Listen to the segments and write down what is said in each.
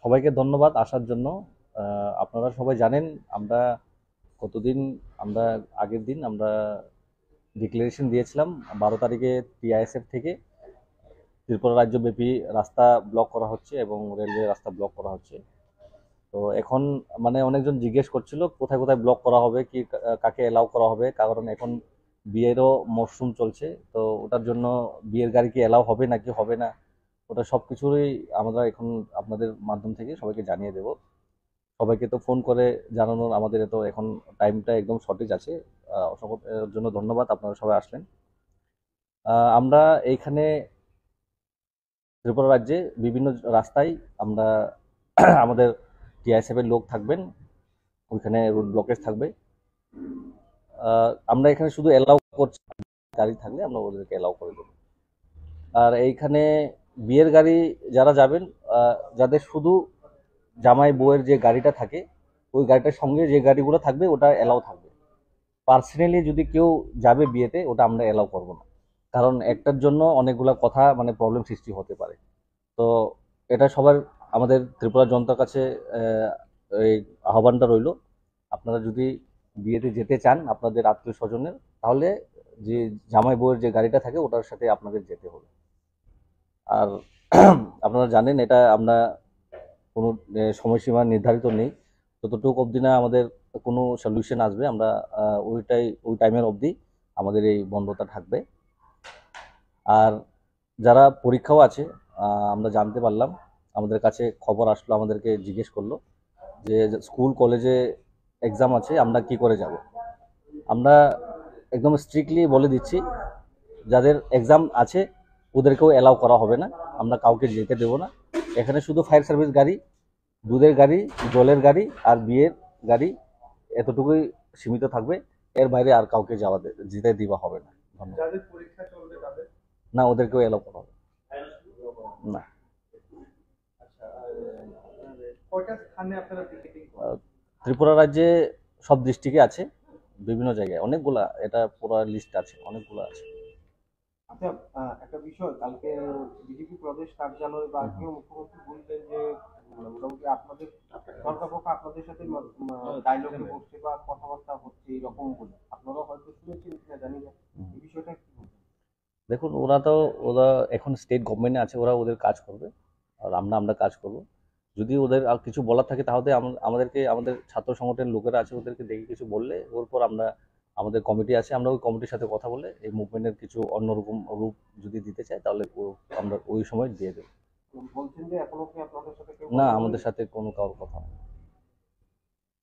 সবাইকে ধন্যবাদ আসার জন্য। আপনারা সবাই জানেন আমরা কতদিন আমরা আগের দিন আমরা ডিক্লারেশন দিয়েছিলাম 12 তারিখে টিআইএসএফ থেকে ত্রিপুরা রাজ্যব্যাপী রাস্তা ব্লক করা হচ্ছে এবং রেলওয়ে রাস্তা ব্লক করা হচ্ছে। তো এখন মানে অনেকজন জিজ্ঞেস করছিল কোথায় কোথায় ব্লক করা হবে, কি কাকে এলাও করা হবে, কারণ এখন বিয়েরও মরশুম চলছে। তো ওটার জন্য বিয়ের গাড়ি কি এলাও হবে নাকি হবে না, ওটা সব কিছুই আমরা এখন আপনাদের মাধ্যম থেকে সবাইকে জানিয়ে দেব। সবাইকে তো ফোন করে জানানোর আমাদের তো এখন টাইমটা একদম সঠিক আছে। অসংখ্য এর জন্য ধন্যবাদ, আপনারা সবাই আসলেন। আমরা এইখানে ত্রিপুরা রাজ্যে বিভিন্ন রাস্তায় আমরা আমাদের টিআইএসএফ এর লোক থাকবেন, ওইখানে রুট ব্লকেজ থাকবে। আমরা এখানে শুধু এলাও করছি, গাড়ি থাকলে আমরা ওদেরকে এলাও করে দেবো। আর এইখানে বিয়ের গাড়ি যারা যাবেন, যাদের শুধু জামাই বউয়ের যে গাড়িটা থাকে ওই গাড়িটার সঙ্গে যে গাড়িগুলো থাকবে ওটা এলাও থাকবে। পার্সোনালি যদি কেউ যাবে বিয়েতে ওটা আমরা এলাও করব না, কারণ একটার জন্য অনেকগুলো কথা মানে প্রবলেম সৃষ্টি হতে পারে। তো এটা সবার আমাদের ত্রিপুরা জনতার কাছে এই আহ্বানটা রইল, আপনারা যদি বিয়েতে যেতে চান আপনাদের আত্মীয় স্বজনের, তাহলে যে জামাই বউয়ের যে গাড়িটা থাকে ওটার সাথে আপনাদের যেতে হবে। আর আপনারা জানেন এটা আমরা কোনো সময়সীমা নির্ধারিত নেই, ততটুকু অবধি না আমাদের কোনো সলিউশন আসবে আমরা ওই টাইমের অবধি আমাদের এই বন্ধটা থাকবে। আর যারা পরীক্ষাও আছে, আমরা জানতে পারলাম, আমাদের কাছে খবর আসলো, আমাদেরকে জিজ্ঞেস করলো যে স্কুল কলেজে এক্সাম আছে আমরা কি করে যাব। আমরা একদম স্ট্রিক্টলি বলে দিচ্ছি যাদের এক্সাম আছে ওদেরকেও অ্যালাউ করা হবে না, আমরা কাউকে যেতে দেবো না। এখানে শুধু ফায়ার সার্ভিস গাড়ি, দুধের গাড়ি, জলের গাড়ি আর বিয়ের গাড়ি এতটুকুই সীমিত থাকবে, এর বাইরে আর কাউকে যেতে দেওয়া হবে না। ধন্যবাদ। না, ওদেরকেও এলাও করা হবে না। ত্রিপুরা রাজ্যে সব ডিস্ট্রিক্টে আছে, বিভিন্ন জায়গায় অনেকগুলা, এটা পুরো লিস্ট আছে, অনেকগুলো আছে। আচ্ছা, একটা বিষয়, কালকে বিজেপি প্রদেশ কার্যালয় বা আজকেও মুখ্যমন্ত্রী বললেন যে মোটামুটি আপনাদের সরকার পক্ষ আপনাদের সাথে ডায়লগে বসছে বা কথাবার্তা হচ্ছে এরকম বলে, আপনারা হয়তো শুনেছেন কিনা জানি না, এই বিষয়টা কি বলছেন? দেখুন, ওরা এখন স্টেট গভর্নমেন্টে আছে, ওরা ওদের কাজ করবে আর আমরা কাজ করব। যদি ওদের আর কিছু বলার থাকে তাহলে আমাদেরকে, আমাদের ছাত্র সংগঠনের লোকেরা আছে, ওদেরকে দেখে কিছু বললে ওর পর আমাদের কমিটি আছে, আমরা ওই কমিটির সাথে কথা বলে এই মুভমেন্টের কিছু অন্যরকম রূপ যদি দিতে চাই তাহলে আমরা ওই সময় দিয়ে দেবো। বলছেন যে এখনো কি আপনাদের সাথে কেউ না, কথা আমাদের বলেনি? সাথে কোনো কারোর কথা নেই।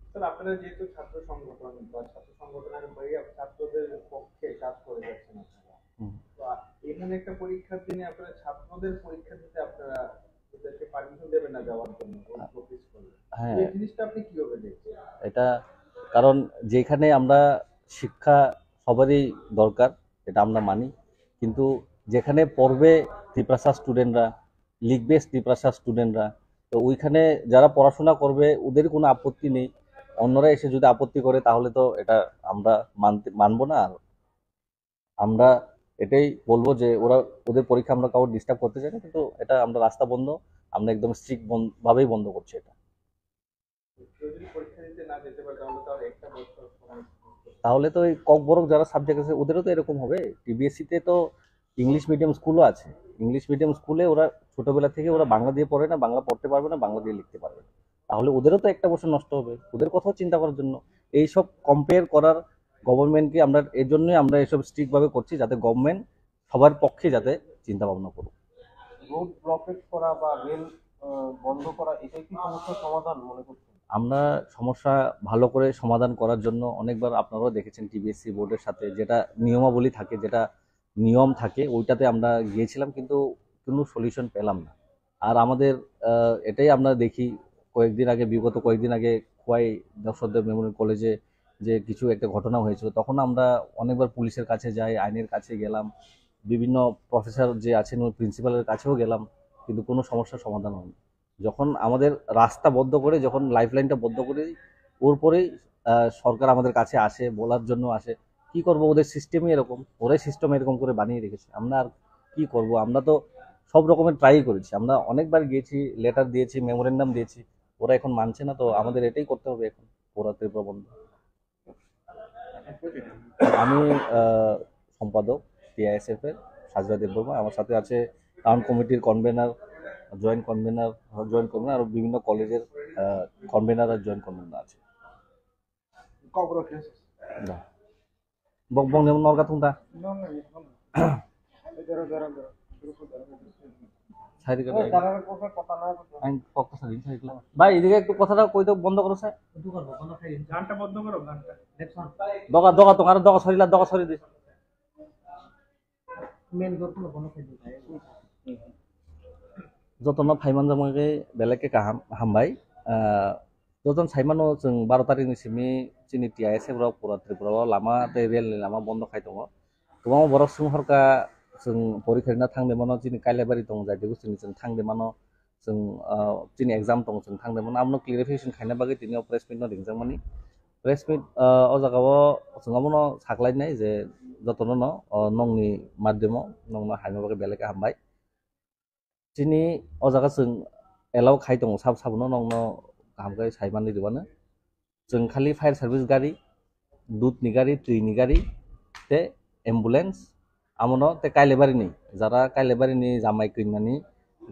স্যার, আপনারা যেহেতু ছাত্র সংগঠন বা ছাত্র সংগঠনের হয়ে ছাত্রদের পক্ষে কাজ করে যাচ্ছেন আপনারা, হুম। তো এখানে একটা পরীক্ষার দিনে আপনারা ছাত্রদের পরীক্ষা দিতে আপনারা ওদেরকে পারমিশন দেবেন না যাওয়ার জন্য অফিস করলে, হ্যাঁ, এই জিনিসটা আপনি কিভাবে দেখছেন? এটা কারণ যেখানে আমরা শিক্ষা সবারই দরকার, এটা আমরা মানি, কিন্তু যেখানে পড়বে ত্রিপ্রাসা স্টুডেন্টরা, লিখবে ত্রিপ্রাসা স্টুডেন্টরা, তো ওইখানে যারা পড়াশোনা করবে ওদের কোনো আপত্তি নেই। অন্যরা এসে যদি আপত্তি করে তাহলে তো এটা আমরা মানবো না। আর আমরা এটাই বলবো যে ওদের পরীক্ষা আমরা কাউকে ডিস্টার্ব করতে চাই না, কিন্তু এটা আমরা রাস্তা বন্ধ, আমরা একদম স্ট্রিক্ট ভাবেই বন্ধ করছি এটা। যদি পরীক্ষা দিতে না যেতে পারে তাহলে তো আর একটা বছর সময়। তাহলে তো এই ককবরক যারা সাবজেক্ট আছে ওদেরও তো এরকম হবে। টিবিএসসিতে তো ইংলিশ মিডিয়াম স্কুলও আছে, ইংলিশ মিডিয়াম স্কুলে ওরা ছোটবেলা থেকে ওরা বাংলা দিয়ে পড়ে না, বাংলা পড়তে পারবে না, বাংলা দিয়ে লিখতে পারবে না, তাহলে ওদেরও তো একটা বছর নষ্ট হবে। ওদের কথাও চিন্তা করার জন্য এইসব কম্পেয়ার করার গভর্নমেন্টকে আমরা এর জন্যই আমরা এসব স্ট্রিক্টভাবে করছি, যাতে গভর্নমেন্ট সবার পক্ষে যাতে চিন্তা ভাবনা করুক। রোড ব্লকেজ করা বা রেল বন্ধ করা, এটাই কি সমস্যার সমাধান মনে করছেন? আমরা সমস্যা ভালো করে সমাধান করার জন্য অনেকবার আপনারাও দেখেছেন টিবিএসসি বোর্ডের সাথে যেটা নিয়মাবলী থাকে, যেটা নিয়ম থাকে ওইটাতে আমরা গিয়েছিলাম, কিন্তু কোনো সলিউশন পেলাম না। আর আমাদের এটাই আমরা দেখি, বিগত কয়েকদিন আগে খোয়াই দর্শকদের মেমোরিয়াল কলেজে যে কিছু একটা ঘটনা হয়েছিল, তখন আমরা অনেকবার পুলিশের কাছে যাই, আইনের কাছে গেলাম, বিভিন্ন প্রফেসর যে আছেন ওই প্রিন্সিপালের কাছেও গেলাম, কিন্তু কোনো সমস্যার সমাধান হয়নি। যখন আমাদের রাস্তা বন্ধ করে, যখন লাইফ লাইনটা বন্ধ করে ওর পরেই সরকার আমাদের কাছে আসে, বলার জন্য আসে। কি করব, ওদের সিস্টেমই এরকম, ওরাই সিস্টেম এরকম করে বানিয়ে রেখেছে, আমরা আর কি করব। আমরা তো সব রকমের ট্রাই করেছি, আমরা অনেকবার গিয়েছি, লেটার দিয়েছি, মেমোরেন্ডাম দিয়েছি, ওরা এখন মানছে না, তো আমাদের এটাই করতে হবে এখন, ওরা ত্রিপুরা বন্ধ। আমি সম্পাদক টিআইএসএফ এর সাজরা দেববর্মা, আমার সাথে আছে টাউন কমিটির কনভেনার, জয়েন্ট কনভেনার আর বিভিন্ন কলেজের কনভেনার আর জয়েন্ট কনভেনার আছে। না বক বং যেমন নরকা তুমটা সাইড করে আমি পক্ষ সাইড সাইড ভাই এদিকে একটু কথাটা কইতে বন্ধ করো স্যার, গানটা বন্ধ করো, গানটা দগা দগা তোমার দগা সরিলা দগা সরি দি जतन फाइमान जमागे बेलेके kaham hambai जतन साइमानो जों 12 तारिखनि सिमनि चिनि टिआइएसएफ राव पुरा त्रिपुरायाव लामा रेलनि लामा बन्द खाय दङ गोबां बरक सुबुंफोरखा जों परिखारिना थांदोंमोन चिनि काइलेबारि दं जायदि बुस्थुनि जों थांदोंमोन जों चिनि एग्जाम दं जों थांदोंमोन आमनो क्लियरिफिकेशन खायना बागै दिनै प्रेस मिट न दिंजांमानि प्रेस मिट अ जागाव जोंआबोनो साग्लायनाय जे जतन न नंनि माध्यम नंनो हायनो बागै बेलेके हामबाय चिनि अ जागा जों एलाव खाय दं साब साबनो नंनो गाहामगाय साइमान दिबानो जों खालि फायर सार्भिस गारि दूधनि गारि ट्रिनि गारि ते एम्बुलेंस आमनो ते काइलेबारिनि जारा काइलेबारिनि जामाय कइनानि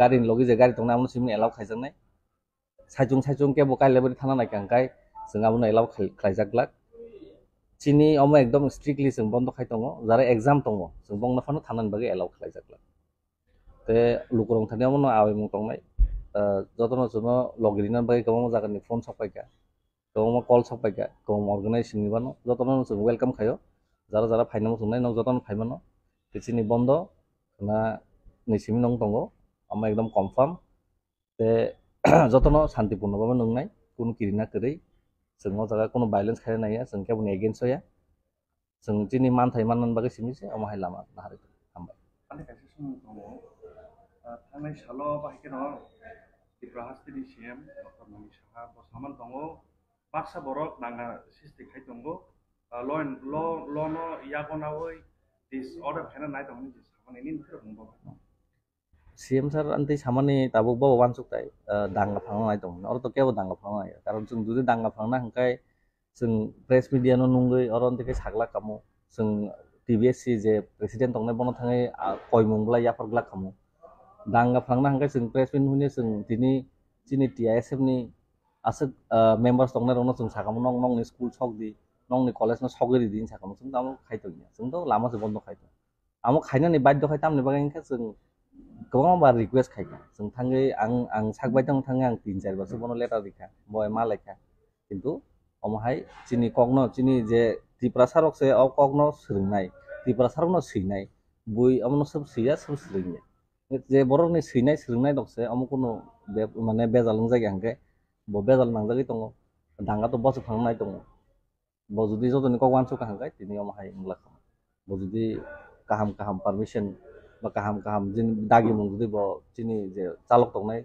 गारिनि लगे जे गारि दंना आमनो सिमनि एलाव खायजानाय साइजुं केबो काइलेबारि थाना नायखांखाय जों आमनो एलाव खायजाग्लाक चिनि अम एकदम स्ट्रिक्टली जों बन्द खाय दङ जारा एग्जाम दङ जों बंनो फानो थानानि बागै एलाव खायजाग्लाक ते लुकुरं थानायाव मनो आवे मुं दंनाय जतन जनो लगिरिना बागै गोबां जागानि फन सफायगा गोबां कल सफायगा गोबां अर्गानाइजेशन निबानो जतन जों वेलकाम खायो जारा जारा फाइनाव जोंनाय नं जतन फाइमानो बिसिनि बन्द ना निसिमि नं दङ आम एकदम कन्फार्म ते जतन शान्तिपूर्ण बाबा नंनाय कोनो किरिना करै जों जागा कोनो वायलेंस खाय नाया जों केबो एगेन्स्ट होया जों दिनै मानथाय माननान बागै सिमिसे अमाहाय लामा नाहारै हामबाय थांनाय साल बाहायके दङ त्रिपुरा हास्टेनि सिएम डक्टर मणि साहा बसामान दङ बाक्सा बरक नांगा सिस्टे खाय दङ ल न यागनावै दिस अर्डर खायना नाय दङ जे सामाननि निफ्राय बुंबो सीएम सर अंति सामानि ताबुक बाबा वानसुकताय दांगा फांना नाय दं और तो केबो दांगा फांना नाय कारण जों जुदि दांगा फांना हंखाय जों प्रेस मीडिया नो नुंगै और अंतिके सागला कामो जों टीबीएससी जे प्रेसिडेंट दंनाय बनो थाङै कयमुंब्ला याफरग्ला कामो दांगा फांना हंखाय जों प्रेस मीट हुने जों दिनै चिनि टीआईएसएफ नि आसे मेंबार्स दंनाय रनो जों सागामो नंनि स्कुल सक दि नंनि कलेज न सगरि दिन सागामो जों दामो खायतो जों तो लामा से बन्द खायतो आमो खायनानि बाध्य खाय तामनि बागै हंखाय जों गोबां बार रिक्वेस्ट खायगा जों थाङै आं सागबाय दं थाङै आं 3-4 बारसो बनो लेटार दिखा बय मा लेखा किन्तु अमहाय चिनि कगनो चिनि जे त्रिपुरा सारक से अ कगनो सोंनाय त्रिपुरा सारकनो सैनाय बुइ अमनो सब सैया सब सोंनाय जे बरकनि सैनाय सोंनाय दक्से अमकुनो माने बेजालुं जायगा हंखाय ब बेजाल नांजागै दङ दांगा तो बस फांनाय दङ ब जुदि जतनि कगवान सुका हंखाय दिनै अमहाय इंला ब जुदि काहाम परमिशन बा काहाम जिन दागी मुं जुदि ब चिनि जे चालक दंनाय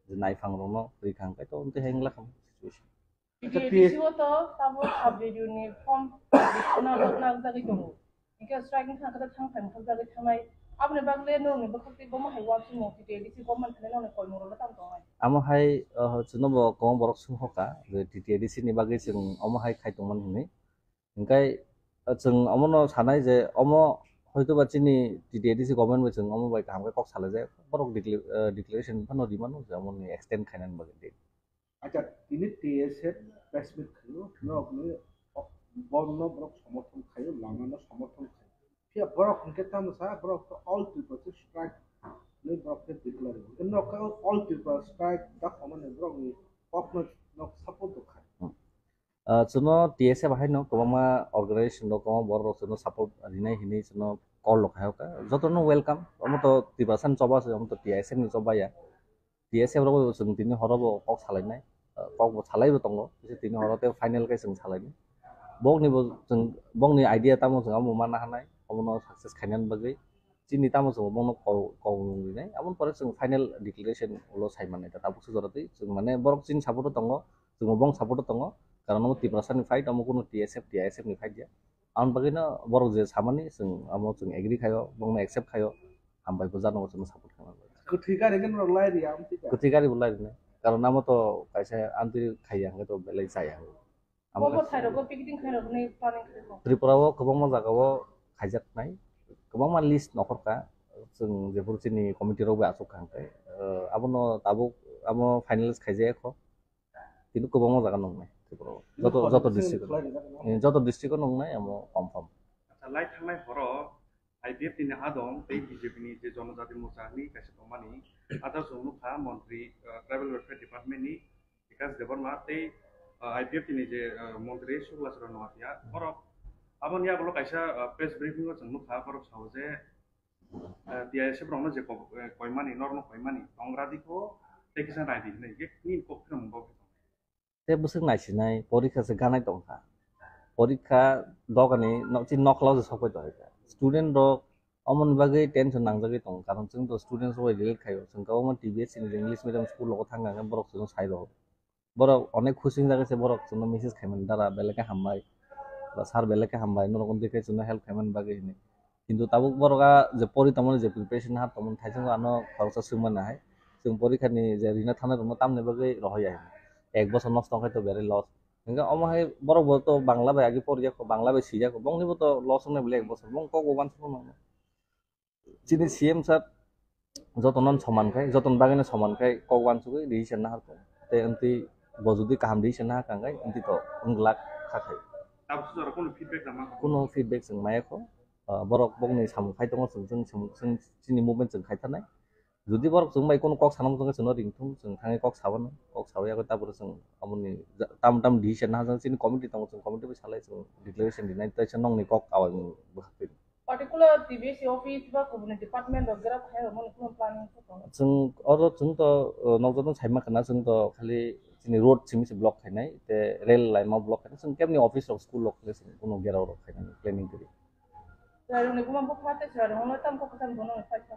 जे नायफां रनो रैखांखाय तो उनते हेंगला खाम सिचुएशन पिसिवतो ताबो साबजेक्टनि फर्म ना जागै दङ इका स्ट्राइकिं थांखा थांफाय मुखा जागै थांनाय आपने बागले नोंनि बखति गम हाय वापस मति दिसि गमन थाने नने कय मरला ताम दङ आमहाय जुनो ब गोबां बरक सुंहका जे टीटीडीसी नि बागै जों अमहाय खायतोमोन हिनै ओंखाय जों अमनो सानाय जे अम হয়তো বা চিনি টিটিএডিসি গভর্নমেন্ট বইছেন অমো বাই কামকে কক সালে যায় বরক ডিক্লারেশন ফানো দিমানো যেমন এক্সটেন্ড খাইনান বাগে দে আচ্ছা তিনি টিএসএ প্রেস মিট খাইও তিনি আপনি বর্ণ ব্রক সমর্থন খাইও লামানো সমর্থন খাইও ফিয়া ব্রক কে তাম সা block all people to strike নে ব্রক কে ডিক্লেয়ার ইন নক অল পিপল স্ট্রাইক দা কমন ব্রক নি অপন নক সাপোর্ট খাই जुनो टीएसए बाहाय न गोबां अर्गानाइजेशन दं गोबां बर जुनो सपोर्ट रिनाय हिनै जुनो कल लखायका जतनो वेलकाम अमो तो तिबासान चबा से अमो तो टीएसए नि चबाया टीएसए रो जों दिनै हरबो कक सालायनाय कक सालायबो दङ जे दिनै हरते फाइनल के जों सालायनि बगनिबो जों बंनि आइडिया तामो जों अमो माना हानाय अमनो सक्सेस खायनान बागै चिनि तामो जों बंनो कल रिनाय अमन पर जों फाइनल डिक्लेरेशन उलो सायमानाय दा ताबुसो जरते जों माने बरक चिन सपोर्ट दङ जों बं सपोर्ट दङ कारण अमो त्रिपुरासानि फाइट अमो कोनो टीएसएफ नि फाइट दिया आउन बागैनो बरक जे सामानि जों अमो जों एग्री खायो बंनो एक्सेप्ट खायो हामबायबो जानो जों सपोर्ट खालामो Ketika dengan orang lain ya, tidak. Kutikari bulai ini. Karena nama to kaisa anti kayang itu belai saya. Bobo thairoko picketing thairoko ni planning khaibo. Tripura wo kebang ma jagao khajak nai. Kebang ma list nokorka. जों जेफोर जोंनि कमिटियावबो आसुक खांखाय आबनो ताबो आमो finalist खाइजाया खो किन्तु गोबां जागा नंनाय त्रिपुरायाव जत district नंनाय आमो confirm light थांनाय हरो IPF नि आदम बे BJP नि जे जनजाति मोर्चा नि कासे दमानि आदा जमुखा मन्त्री ट्राइबल वेलफेयर डिपार्टमेन्ट नि विकास देबरमा ते आइपिएफ नि जे मन्त्री सुब्लासर नवातिया हरो आबनि आबलो काइसा प्रेस ब्रिफिंग जमुखा हरो सावजे टिआइएस ब्रंनो जे कयमानि नर्न कयमानि अंग्रादिखौ टेक्सन राइदि नै के नि कोफ्रम बो ते बुसुक नायसिनाय परीक्षा से गानाय दंखा परीक्षा दगानि नचि नखलाव जे सबै दहायका स्टुडेन्ट रक अमन बागै टेन्सन नांजागै दं कारण जों तो स्टुडेन्ट्स वे रिलेट खायो जों गावमा टिबिएस नि इंग्लिश मीडियम स्कुल लग थांगांगन बरक जों साइड हो बरक अनेक खुसिं जागैसे बरक जों मेसेज खायमन दारा बेलेके हामबाय बा सार बेलेके हामबाय नरकन देखे जों हेल्प खायमन बागै हिने किन्तु ताबुक बरका जे परितमन जे प्रिपरेशन हा तमन थाइजों आनो खरसा सुमन हाय जों परीक्षानि जे रिना थाना दं तामने बागै रहय एक बছর नষ্ট खाय तो बेरे लस इंगा अमहाय बरक तो बांला बाय आगे परीक्षा को बांला बाय सिजा को बंगनिबो तो लस होने बेले एक बছর बंग को गोबान सुन चिनि सीएम साहब जतनन समानखाय जतन बागैनो समानखाय कगवान सुगै डिसिसन ना हारतो ते एंति बजुदि काम डिसिसन ना कांगाय एंति तो उंगलाक खाखाय ताबो जरा कोनो फिडबेक नामा कोनो फिडबेक जों मायाखौ बरक बंनि सामखाय दङ जों चिनि मुभमेन्ट जों खायथानाय जुदि बरक जों बाय कोनो कक सानाम जों रिंथुम जों थाङै कक साबानो कक साबायाबो ताबो जों अमनि ताम डिसिसन ना जों चिनि कमिटि दङ जों कमिटि सालाय जों डिक्लेरेशन दिनाय तैसन नंनि कक आवाज बहाफै Particular TBC office ba kubune department of grab khayo mon কোনো planning ko. जों अरो जों तो नगजन साइमा खाना जों तो खालि चिनि रोड सिमिसि ब्लक खायनाय ते रेल लाइन मा ब्लक खायनाय जों केमनि ऑफिस ऑफ स्कूल लक जों कोनो गेराव रक खायनाय प्लानिंग करि Lalu ni kuma ko phate chara hono tam ko kasan bono faita.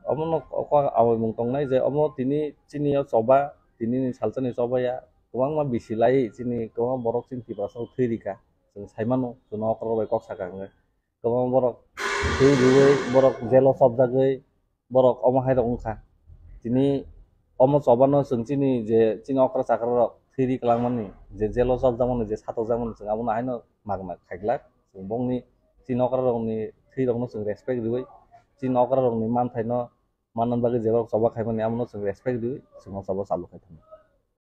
अमन अका आवे मुं तंनाय जे अमो तिनि चिनिया सबा तिनि सालचनि सबया गोबां मा बिसिलाय चिनि गोबां बरक चिन तिबासाव थैरिका जों साइमानो जों अकरबाय कक साकाङो गोबां बरक थैरियै बरक जेलो सब जागै बरक अमहाय रंखा तिनि अमो सबानो जों चिनि जे चिनि अकर साकर थैरि कलांमानि जे जेलो सब जामन जे सातो जामन जों आबो नाहायनो मागना खायग्ला जों बंनि चिनि अकर रंनि थै रंनो जों रेसपेक्ट दिबै चिनि अकर रंनि मान थायनो मानन बागै जेबो सबा खायमानि आमनो जों रेसपेक्ट दिबै जों सबा चालु खायथानो